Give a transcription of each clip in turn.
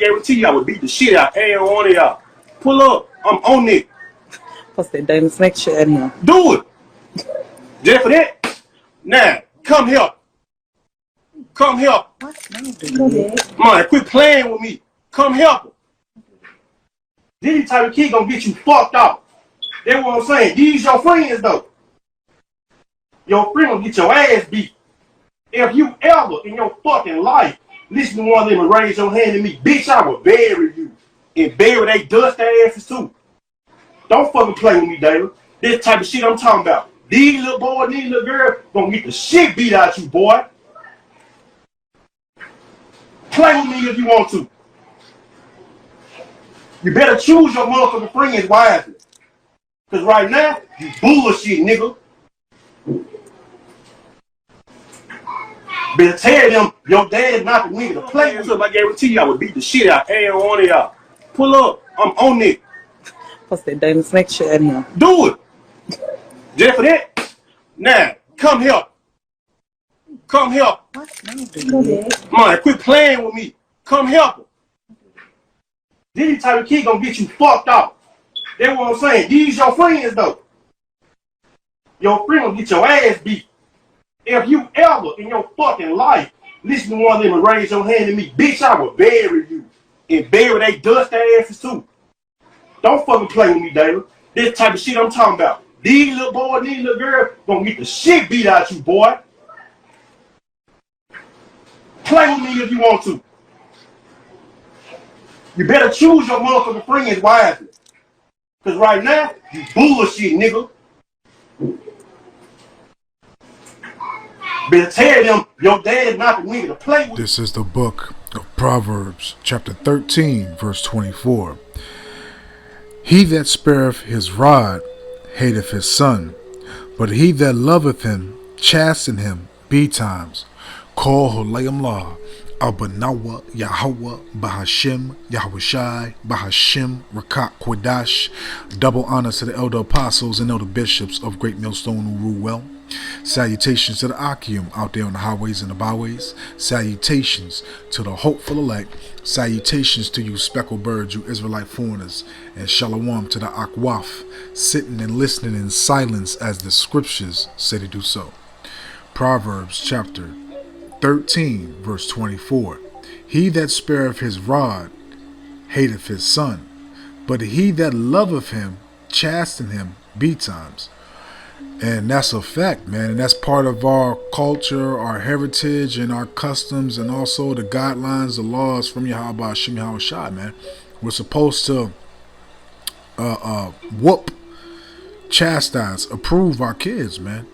guarantee you I would beat the shit out of every one of y'all. Pull up. I'm on it. Post the diamond snake shit in here. Do it. Just for that. Now, come help. Come help. Man, quit playing with me. Come help him. These type of kids gonna get you fucked up. That's what I'm saying. These your friends though. Your friend gonna get your ass beat. If you ever in your fucking life listen to one of them and raise your hand at me, bitch, I will bury you. And bury they dust asses too. Don't fucking play with me, David. This type of shit I'm talking about. These little boys, these little girls gonna get the shit beat out you, boy. Play with me if you want to. You better choose your motherfucking friends wisely. Cause right now, you bullshit, nigga. Better tell them your dad not the nigga to play with. I guarantee you I would beat the shit out of every one of y'all. Pull up. I'm on it. Post the diamond snake shit in here. Do it. Just for that. Now, come help. Come help. Man, quit playing with me. Come help him. These type of kids gonna get you fucked up. That's what I'm saying. These your friends though. Your friend gonna get your ass beat. If you ever in your fucking life listen to one of them and raise your hand at me, bitch, I will bury you. And bury they dust asses too. Don't fucking play with me, David. This type of shit I'm talking about. These little boys, these little girls gonna get the shit beat out you, boy. Play with me if you want to. You better choose your motherfucking friends wisely. Cause right now, you bullshit, nigga. Better tell them your dad not the nigga to play with. This is the book of Proverbs, chapter 13, verse 24. He that spareth his rod hateth his son, but he that loveth him chasten him betimes. Call Holayim La, Abanawa, Yahweh, Bahashim, Yahushai, Bahashim, Rakat Kwadash. Double honors to the elder apostles and elder bishops of Great Millstone who rule well. Salutations to the Akim out there on the highways and the byways. Salutations to the hopeful elect. Salutations to you speckled birds, you Israelite foreigners. And shalom to the Akwaf, sitting and listening in silence as the scriptures say to do so. Proverbs chapter 13, verse 24. He that spareth his rod hateth his son, but he that loveth him chasten him betimes. And that's a fact, man. And that's part of our culture, our heritage, and our customs, and also the guidelines, the laws from Yahweh Hashem Yahweh Shai, man. We're supposed to whoop, chastise, approve our kids, man,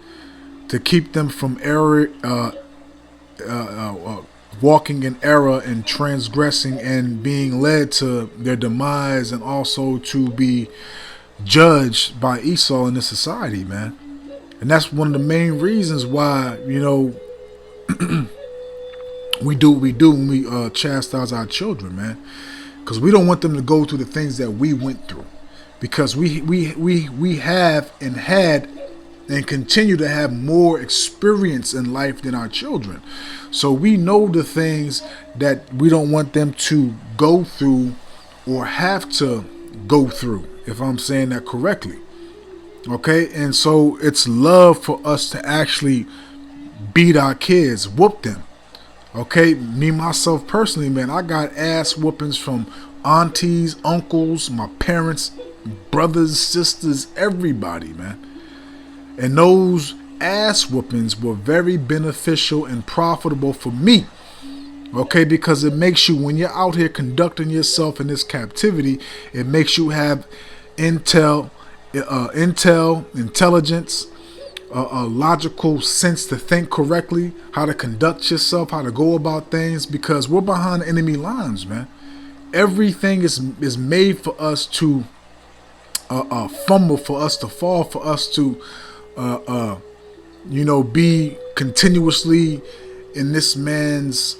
to keep them from error, walking in error and transgressing and being led to their demise, and also to be judged by Esau in this society, man. And that's one of the main reasons why, you know, we do what we do when we chastise our children, man. Because we don't want them to go through the things that we went through. Because we have and had and continue to have more experience in life than our children. So we know the things that we don't want them to go through or have to go through, if I'm saying that correctly. Okay, and so it's love for us to actually beat our kids, whoop them. Okay, me, myself personally, man, I got ass whoopings from aunties, uncles, my parents, brothers, sisters, everybody, man. And those ass whoopings were very beneficial and profitable for me. Okay, because it makes you, when you're out here conducting yourself in this captivity, it makes you have intelligence, a logical sense to think correctly, how to conduct yourself, how to go about things, because we're behind enemy lines, man. Everything is made for us to fumble, for us to fall, for us to be continuously in this man's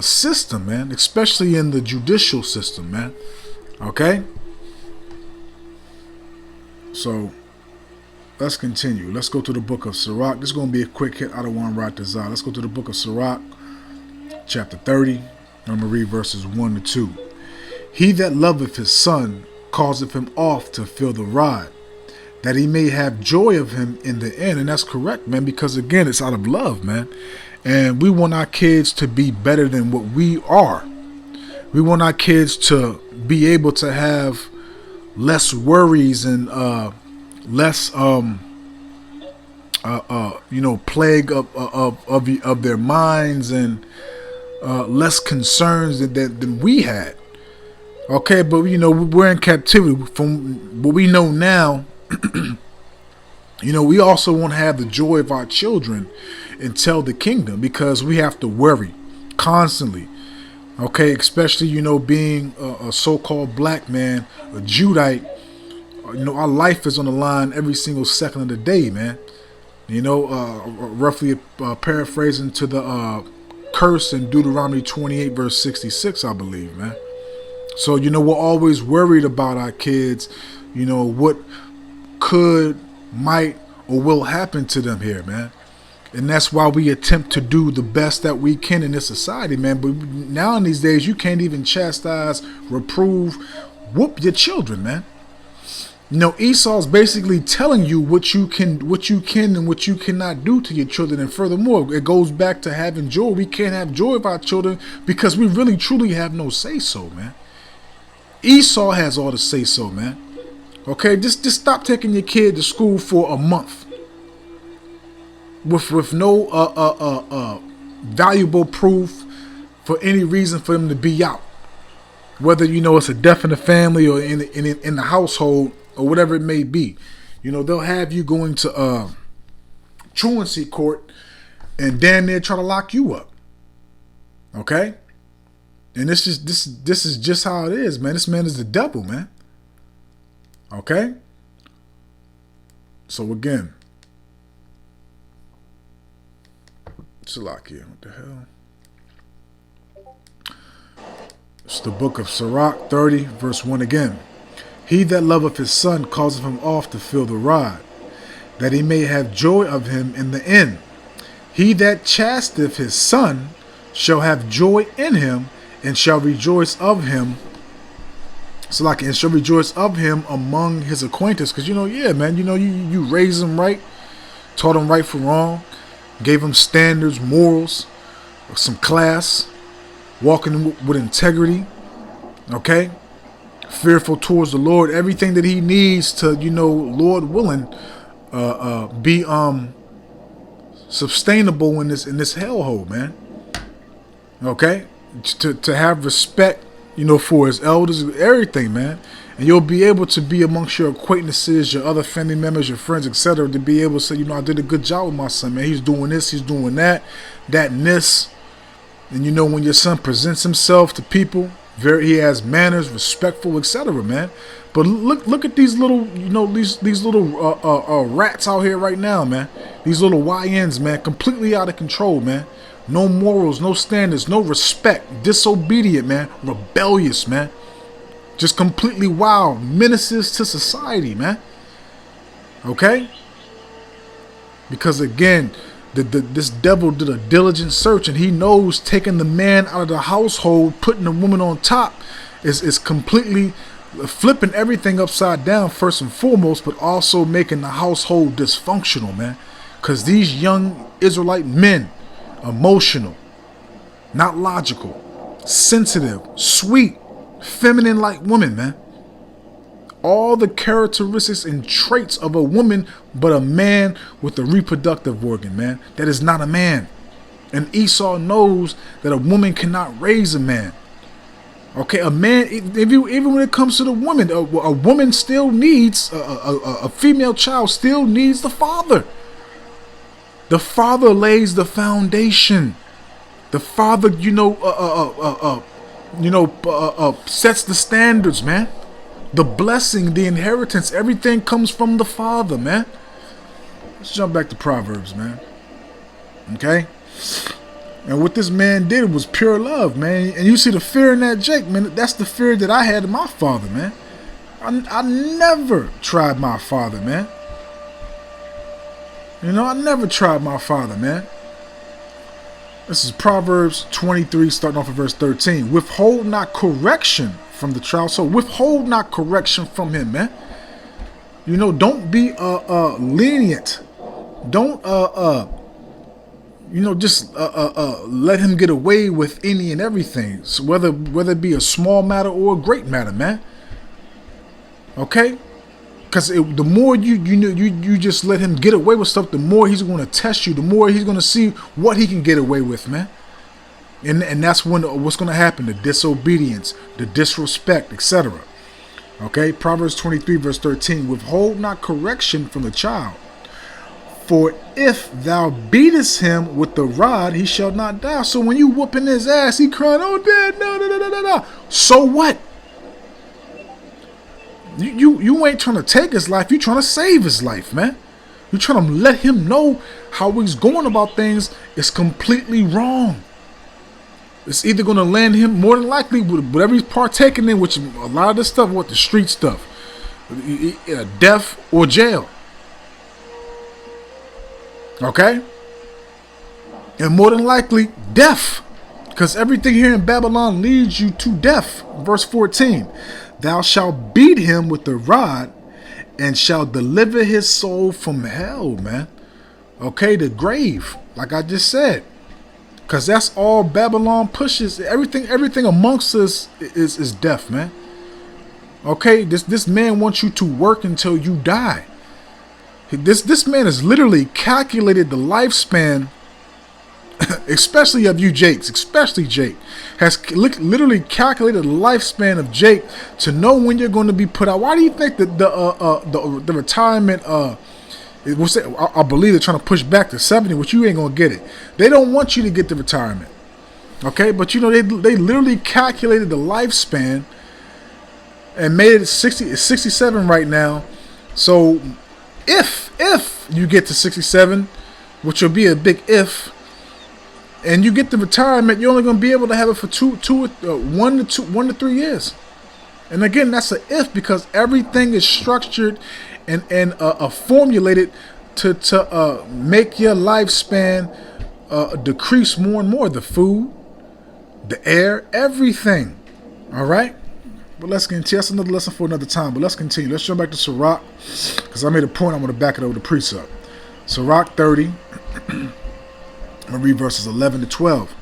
system, man, especially in the judicial system, man. Okay? So let's continue. Let's go to the book of Sirach. This is going to be a quick hit. I don't want to write this out. Let's go to the book of Sirach, chapter 30, I'm going to read verses 1 to 2. He that loveth his son causeth him oft to feel the rod, that he may have joy of him in the end. And that's correct, man, because again, it's out of love, man. And we want our kids to be better than what we are. We want our kids to be able to have less worries and less plague of their minds, and less concerns than we had. Okay, but we're in captivity. From what we know now, we also want to have the joy of our children until the kingdom, because we have to worry constantly. Okay, especially being a so-called black man, a Judite. Our life is on the line every single second of the day, man. Roughly paraphrasing to the curse in Deuteronomy 28 verse 66, I believe, man. So we're always worried about our kids, what could, might, or will happen to them here, man. And that's why we attempt to do the best that we can in this society, man. But now in these days, you can't even chastise, reprove, whoop your children, man. Esau's basically telling you what you can and what you cannot do to your children. And furthermore, it goes back to having joy. We can't have joy of our children because we really truly have no say so, man. Esau has all the say so, man. Okay, just stop taking your kid to school for a month with no valuable proof for any reason for them to be out. Whether it's a death in the family or in the household or whatever it may be, they'll have you going to truancy court and damn near try to lock you up. Okay, and this is just how it is, man. This man is the devil, man. Okay, so again, Salakia, what the hell? It's the book of Sirach 30, verse 1 again. He that loveth his son causeth him oft to feel the rod, that he may have joy of him in the end. He that chasteth his son shall have joy in him, and shall rejoice of him. And shall rejoice of him among his acquaintance. Because yeah, man, you raised him right, taught him right from wrong, gave him standards, morals, some class, walking with integrity, okay, fearful towards the Lord, everything that he needs to, Lord willing, be sustainable in this hellhole, man. Okay, to have respect, for his elders, everything, man. And you'll be able to be amongst your acquaintances, your other family members, your friends, etc., to be able to say, I did a good job with my son, man. He's doing this, he's doing that and this. And when your son presents himself to people, he has manners, respectful, etc., man. But look at these little, these little rats out here right now, man. These little YNs, man, completely out of control, man. No morals, no standards, no respect, disobedient, man, rebellious, man. Just completely wild, menaces to society, man. Okay? Because again, this devil did a diligent search, and he knows taking the man out of the household, putting the woman on top, is completely flipping everything upside down, first and foremost, but also making the household dysfunctional, man. Because these young Israelite men, emotional, not logical, sensitive, sweet, feminine like women, man. All the characteristics and traits of a woman, but a man with a reproductive organ, man. That is not a man. And Esau knows that a woman cannot raise a man. Okay, a man, even when it comes to the woman, a woman still needs, a female child still needs the father. The father lays the foundation. The father, sets the standards, man. The blessing, the inheritance, everything comes from the father, man. Let's jump back to Proverbs, man. Okay? And what this man did was pure love, man. And you see the fear in that Jake, man. That's the fear that I had in my father, man. I never tried my father, man. I never tried my father, man. This is Proverbs 23, starting off at verse 13. Withhold not correction from the child. So withhold not correction from him, man. You know, don't be lenient. Don't just let him get away with any and everything. So whether it be a small matter or a great matter, man. Okay? Because the more you just let him get away with stuff, the more he's going to test you. The more he's going to see what he can get away with, man. And that's when what's going to happen: the disobedience, the disrespect, etc. Okay, Proverbs 23 verse 13: Withhold not correction from the child, for if thou beatest him with the rod, he shall not die. So when you whooping his ass, he crying, "Oh, Dad, no." So what? You ain't trying to take his life. You trying to save his life, man. You trying to let him know how he's going about things is completely wrong. It's either going to land him, more than likely, with whatever he's partaking in, which a lot of this stuff, what the street stuff, death or jail. Okay? And more than likely, death. Because everything here in Babylon leads you to death. Verse 14. Thou shalt beat him with the rod and shalt deliver his soul from hell, man. Okay, the grave, like I just said. Because that's all Babylon pushes. Everything amongst us is death, man. Okay, this man wants you to work until you die. This man has literally calculated the lifespan, especially of you, Jakes, especially Jake, has literally calculated the lifespan of Jake to know when you're going to be put out. Why do you think that the retirement I believe they're trying to push back to 70, which you ain't gonna get it. They don't want you to get the retirement, okay? But you know they literally calculated the lifespan and made it 67 right now. So if you get to 67, which will be a big if, and you get the retirement, you're only gonna be able to have it for 1 to 3 years. And again, that's an if, because everything is structured and formulated to make your lifespan decrease more and more. The food, the air, everything. All right? But let's continue. That's another lesson for another time. But let's continue. Let's jump back to Sirach, because I made a point. I'm going to back it over to precept. Sirach 30. I'm going to read verses 11 to 12.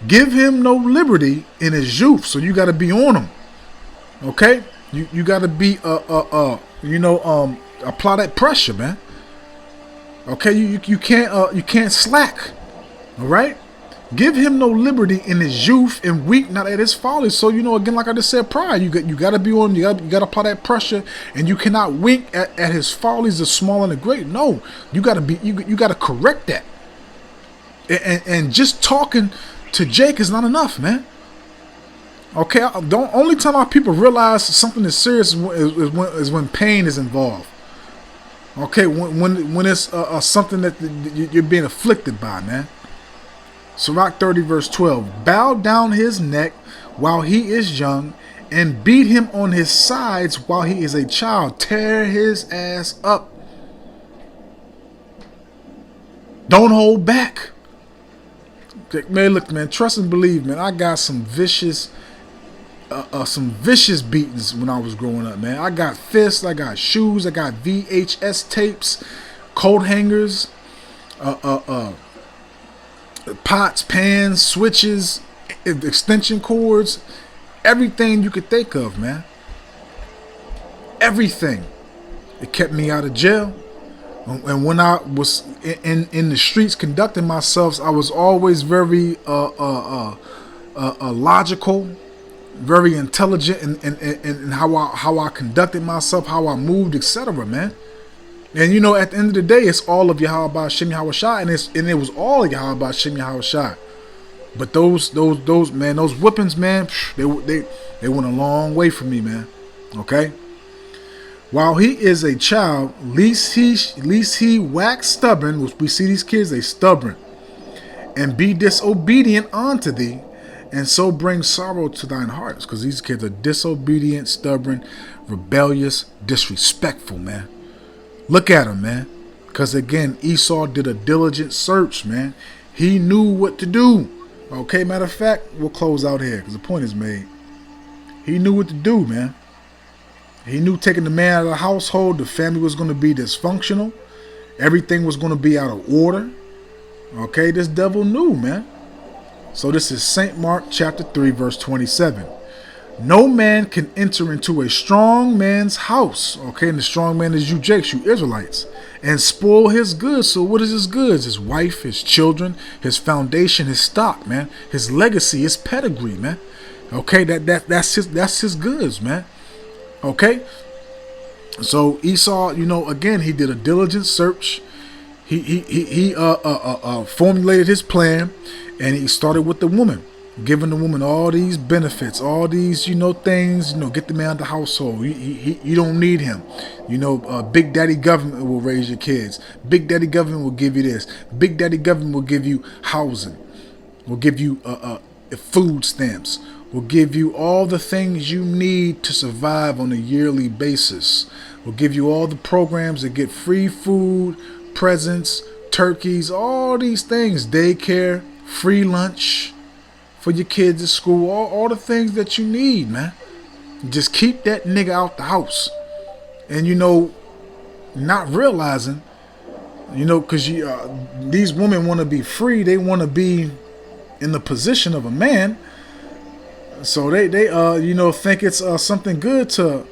Give him no liberty in his youth. So you got to be on him. Okay? You got to be apply that pressure, man. Okay, you can't slack. All right, give him no liberty in his youth, and weak not at his folly. So again, like I just said prior, you got to be on. You got to apply that pressure, and you cannot wink at his follies, the small and the great. No, you got to be. You got to correct that. And just talking to Jake is not enough, man. Okay, the only time our people realize something is serious is when pain is involved. Okay, when it's something that you're being afflicted by, man. Sirach 30 verse 12. Bow down his neck while he is young, and beat him on his sides while he is a child. Tear his ass up. Don't hold back. Man, look, man, trust and believe, man. I got some vicious beatings when I was growing up, man. I got fists, I got shoes, I got VHS tapes, coat hangers, pots, pans, switches, extension cords, everything you could think of, man. Everything. It kept me out of jail. And when I was in the streets conducting myself, I was always very logical, very intelligent in how I conducted myself, how I moved, etc., man. And at the end of the day, it's all of Yahweh Shem Yahweh Shai, and it was all of Yahweh Shem Yahweh Shai. But those whippings, man, they went a long way for me, man. Okay. While he is a child, least he wax stubborn, which we see these kids, they stubborn, and be disobedient unto thee, and so bring sorrow to thine hearts. Because these kids are disobedient, stubborn, rebellious, disrespectful, man. Look at them, man. Because again, Esau did a diligent search, man. He knew what to do. Okay, matter of fact, we'll close out here because the point is made. He knew what to do, man. He knew taking the man out of the household, the family was going to be dysfunctional. Everything was going to be out of order. Okay, this devil knew, man. So this is St. Mark chapter 3, verse 27. No man can enter into a strong man's house. Okay, and the strong man is you Jakes, you Israelites, and spoil his goods. So what is his goods? His wife, his children, his foundation, his stock, man. His legacy, his pedigree, man. Okay, that's his goods, man. Okay. So Esau, again, he did a diligent search. He formulated his plan, and he started with the woman, giving the woman all these benefits, all these, things, get the man out of the household. You don't need him. Big daddy government will raise your kids. Big daddy government will give you this. Big daddy government will give you housing, will give you food stamps, will give you all the things you need to survive on a yearly basis, will give you all the programs that get free food, presents, turkeys, all these things, daycare, free lunch for your kids at school, all the things that you need, man. Just keep that nigga out the house. And not realizing, because these women want to be free, they want to be in the position of a man. So they think it's something good to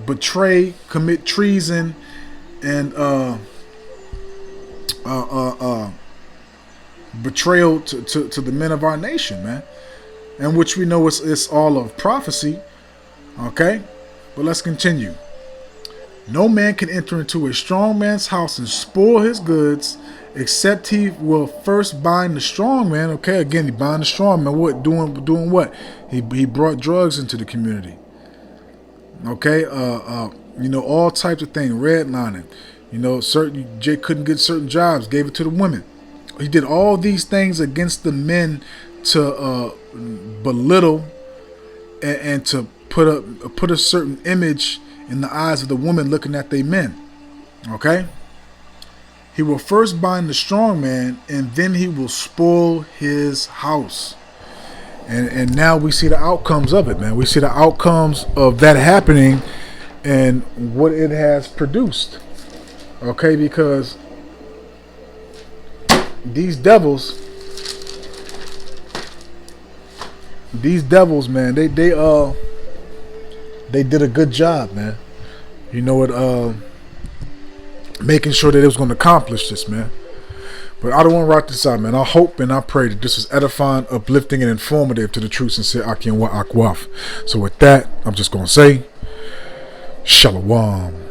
betray, commit treason, and betrayal to the men of our nation, man, and which we know it's all of prophecy. Okay, but let's continue. No man can enter into a strong man's house and spoil his goods, except he will first bind the strong man. Okay, again, he bind the strong man. What doing what? He brought drugs into the community. Okay, all types of things, redlining. Jake couldn't get certain jobs, gave it to the women. He did all these things against the men to belittle and to put a certain image in the eyes of the women looking at their men. Okay? He will first bind the strong man, and then he will spoil his house. And now we see the outcomes of it, man. We see the outcomes of that happening and what it has produced. Okay, because these devils, man, they did a good job, man. Making sure that it was going to accomplish this, man. But I don't want to rock this out, man. I hope and I pray that this was edifying, uplifting, and informative to the true, sincere Aki and Wa Akwaf. So with that, I'm just going to say, Shalom.